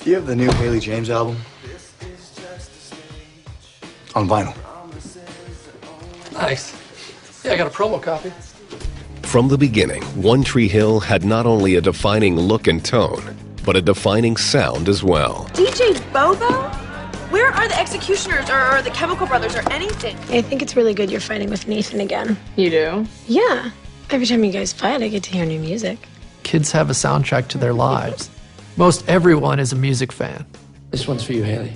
Do you have the new Haley James album? On vinyl. Nice. Yeah, I got a promo copy. From the beginning, One Tree Hill had not only a defining look and tone, but a defining sound as well. DJ Bobo? Where are the Executioners or the Chemical Brothers or anything? I think it's really good you're fighting with Nathan again. You do? Yeah. Every time you guys fight, I get to hear new music. Kids have a soundtrack to their lives. Most everyone is a music fan. This one's for you, Haley.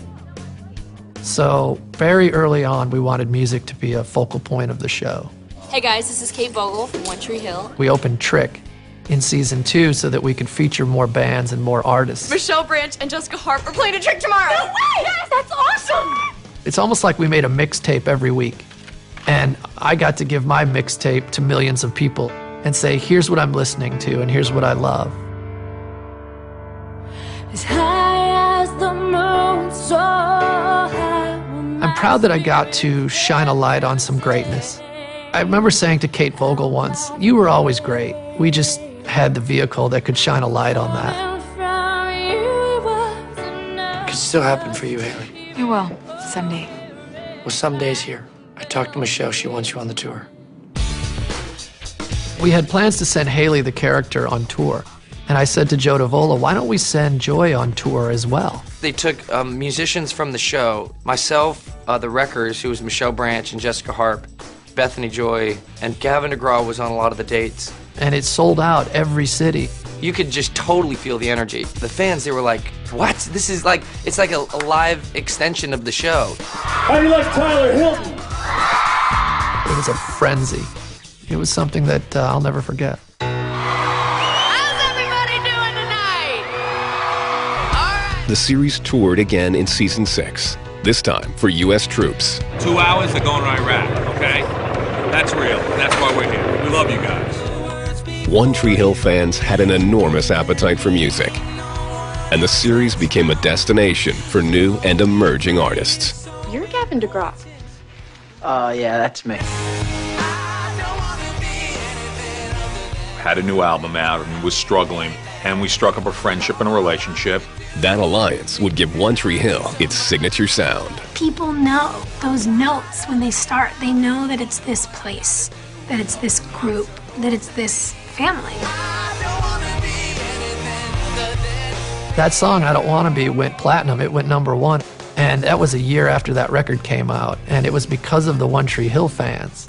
So very early on, we wanted music to be a focal point of the show. Hey guys, this is Kate Vogel from One Tree Hill. We opened Trick in season 2 so that we could feature more bands and more artists. Michelle Branch and Jessica Harp are playing a Trick tomorrow. No way! Yes, that's awesome! It's almost like we made a mixtape every week. And I got to give my mixtape to millions of people and say, here's what I'm listening to and here's what I love. As high as the moon, so high. I'm proud that I got to shine a light on some greatness. I remember saying to Kate Vogel once, you were always great. We just had the vehicle that could shine a light on that. It could still happen for you, Haley. It will, someday. Well, someday's here. I talked to Michelle. She wants you on the tour. We had plans to send Haley the character on tour. And I said to Joe Davola, why don't we send Joy on tour as well? They took musicians from the show, myself, the Wreckers, who was Michelle Branch and Jessica Harp, Bethany Joy, and Gavin DeGraw was on a lot of the dates. And it sold out every city. You could just totally feel the energy. The fans, they were like, what? This is like, it's like a live extension of the show. How do you like Tyler Hilton? It was a frenzy. It was something that I'll never forget. How's everybody doing tonight? All right. The series toured again in season 6, this time for U.S. troops. 2 hours, they're going to Iraq, okay? That's real. That's why we're here. We love you guys. One Tree Hill fans had an enormous appetite for music, and the series became a destination for new and emerging artists. You're Gavin DeGraw. Yeah, that's me. Had a new album out and was struggling, and we struck up a friendship and a relationship. That alliance would give One Tree Hill its signature sound. People know those notes when they start. They know that it's this place, that it's this group, that it's this family. That song, I Don't Wanna Be, went platinum. It went #1. And that was a year after that record came out. And it was because of the One Tree Hill fans.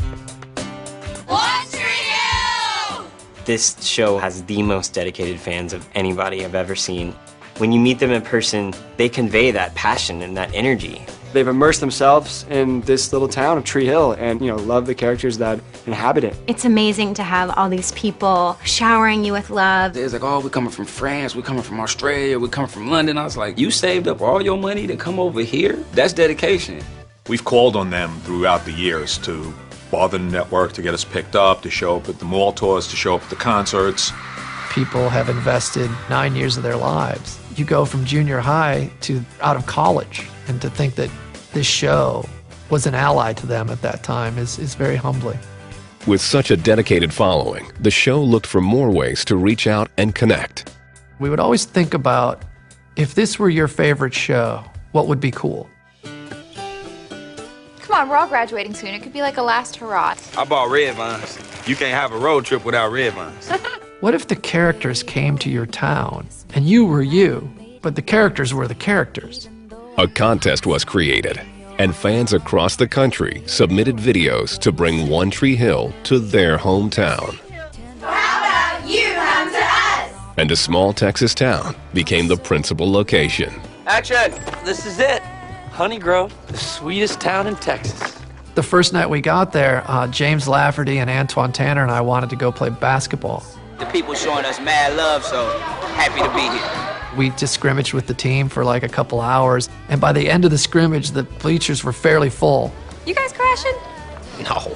One Tree Hill! This show has the most dedicated fans of anybody I've ever seen. When you meet them in person, they convey that passion and that energy. They've immersed themselves in this little town of Tree Hill and, love the characters that inhabit it. It's amazing to have all these people showering you with love. It's like, oh, we're coming from France, we're coming from Australia, we're coming from London. I was like, you saved up all your money to come over here? That's dedication. We've called on them throughout the years to bother the network, to get us picked up, to show up at the mall tours, to show up at the concerts. People have invested 9 years of their lives. You go from junior high to out of college, and to think that this show was an ally to them at that time is very humbling. With such a dedicated following, the show looked for more ways to reach out and connect. We would always think about, if this were your favorite show, what would be cool? Come on, we're all graduating soon. It could be like a last hurrah. I bought red vines. You can't have a road trip without red vines. What if the characters came to your town, and you were you, but the characters were the characters? A contest was created, and fans across the country submitted videos to bring One Tree Hill to their hometown. How about you come to us? And a small Texas town became the principal location. Action! This is it. Honey Grove, the sweetest town in Texas. The first night we got there, James Lafferty and Antoine Tanner and I wanted to go play basketball. The people showing us mad love, so happy to be here. We just scrimmaged with the team for like a couple hours, and by the end of the scrimmage, the bleachers were fairly full. You guys crashing? No.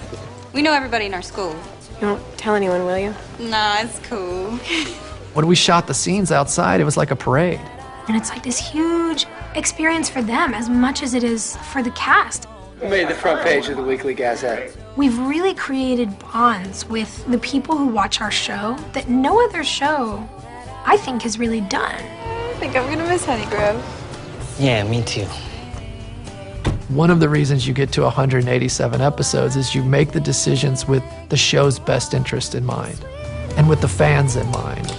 We know everybody in our school. You won't tell anyone, will you? Nah, it's cool. When we shot the scenes outside, it was like a parade. And it's like this huge experience for them as much as it is for the cast. We made the front page of the Weekly Gazette. We've really created bonds with the people who watch our show that no other show, I think, has really done. think I'm gonna miss Honeygrove. Yeah, me too. One of the reasons you get to 187 episodes is you make the decisions with the show's best interest in mind and with the fans in mind.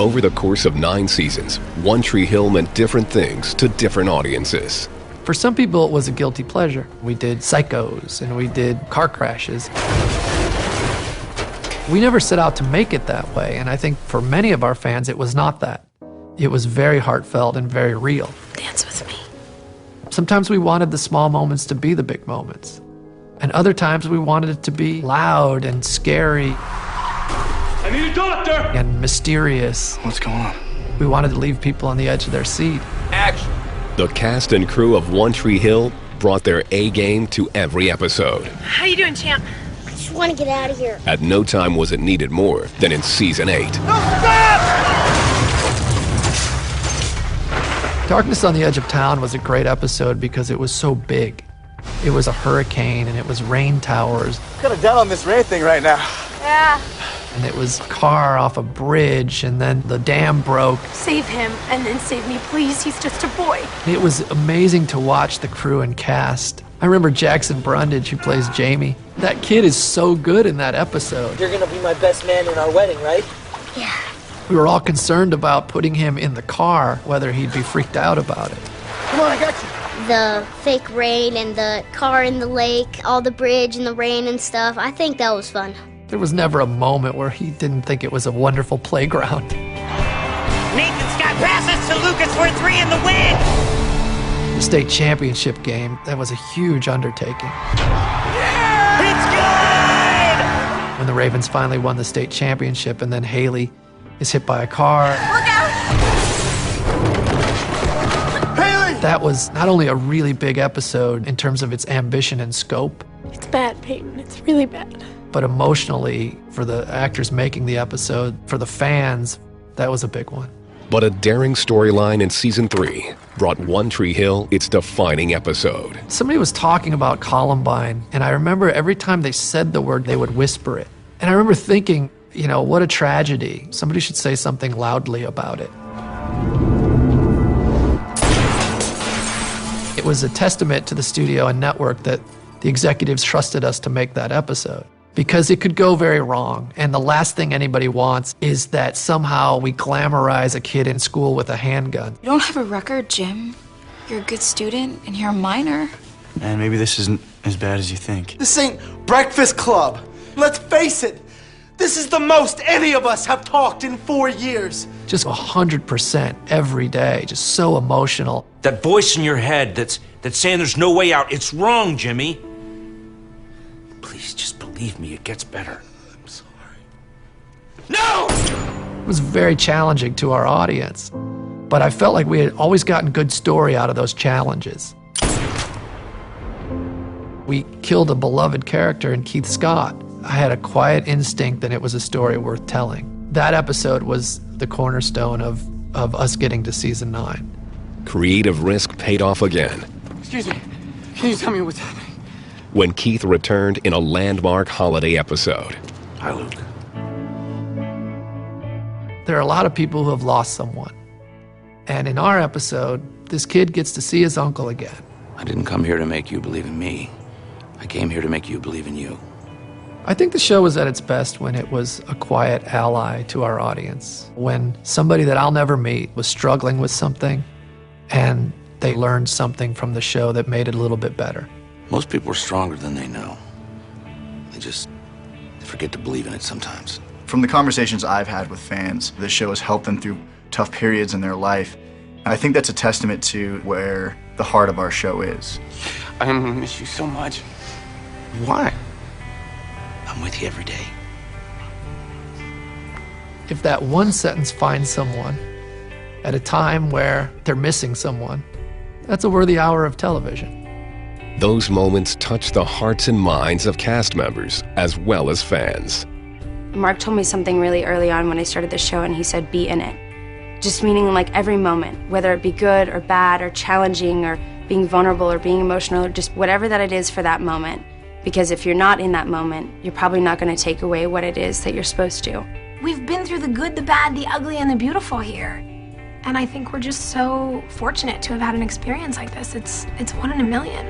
Over the course of 9 seasons, One Tree Hill meant different things to different audiences. For some people, it was a guilty pleasure. We did psychos and we did car crashes. We never set out to make it that way, and I think for many of our fans, it was not that. It was very heartfelt and very real. Dance with me. Sometimes we wanted the small moments to be the big moments, and other times we wanted it to be loud and scary. I need a doctor! And mysterious. What's going on? We wanted to leave people on the edge of their seat. Action! The cast and crew of One Tree Hill brought their A game to every episode. How you doing, champ? I just want to get out of here. At no time was it needed more than in season 8. Darkness on the Edge of Town was a great episode because it was so big. It was a hurricane and it was rain towers. Kind of down on this rain thing right now. Yeah. And it was a car off a bridge, and then the dam broke. Save him, and then save me, please. He's just a boy. It was amazing to watch the crew and cast. I remember Jackson Brundage, who plays Jamie. That kid is so good in that episode. You're gonna be my best man in our wedding, right? Yeah. We were all concerned about putting him in the car, whether he'd be freaked out about it. Come on, I got you. The fake rain and the car in the lake, all the bridge and the rain and stuff. I think that was fun. There was never a moment where he didn't think it was a wonderful playground. Nathan Scott passes to Lucas for a 3 in the win! The state championship game, that was a huge undertaking. It's good! When the Ravens finally won the state championship and then Haley is hit by a car. Look out! Haley! That was not only a really big episode in terms of its ambition and scope, It's bad, Peyton. It's really bad. but emotionally, for the actors making the episode, for the fans, that was a big one. But a daring storyline in season 3 brought One Tree Hill its defining episode. Somebody was talking about Columbine, and I remember every time they said the word, they would whisper it. And I remember thinking, you know, what a tragedy. Somebody should say something loudly about it. It was a testament to the studio and network that the executives trusted us to make that episode, because it could go very wrong. And the last thing anybody wants is that somehow we glamorize a kid in school with a handgun. You don't have a record, Jim. You're a good student, and you're a minor. And maybe this isn't as bad as you think. This ain't Breakfast Club. Let's face it, this is the most any of us have talked in 4 years. Just 100% every day, just so emotional. That voice in your head that's saying there's no way out, it's wrong, Jimmy. Please, just believe me, it gets better. I'm sorry. No! It was very challenging to our audience, but I felt like we had always gotten good story out of those challenges. We killed a beloved character in Keith Scott. I had a quiet instinct that it was a story worth telling. That episode was the cornerstone of us getting to season 9. Creative risk paid off again Excuse me, can you tell me what's happening? when Keith returned in a landmark holiday episode. Hi, Luke. There are a lot of people who have lost someone. And in our episode, this kid gets to see his uncle again. I didn't come here to make you believe in me. I came here to make you believe in you. I think the show was at its best when it was a quiet ally to our audience. When somebody that I'll never meet was struggling with something, and they learned something from the show that made it a little bit better. Most people are stronger than they know. They forget to believe in it sometimes. From the conversations I've had with fans, this show has helped them through tough periods in their life. And I think that's a testament to where the heart of our show is. I'm gonna miss you so much. Why? I'm with you every day. If that one sentence finds someone at a time where they're missing someone, that's a worthy hour of television. Those moments touch the hearts and minds of cast members as well as fans. Mark told me something really early on when I started the show, and he said, be in it. Just meaning like every moment, whether it be good or bad or challenging or being vulnerable or being emotional or just whatever that it is for that moment. Because if you're not in that moment, you're probably not going to take away what it is that you're supposed to. We've been through the good, the bad, the ugly, and the beautiful here. And I think we're just so fortunate to have had an experience like this. It's one in a million.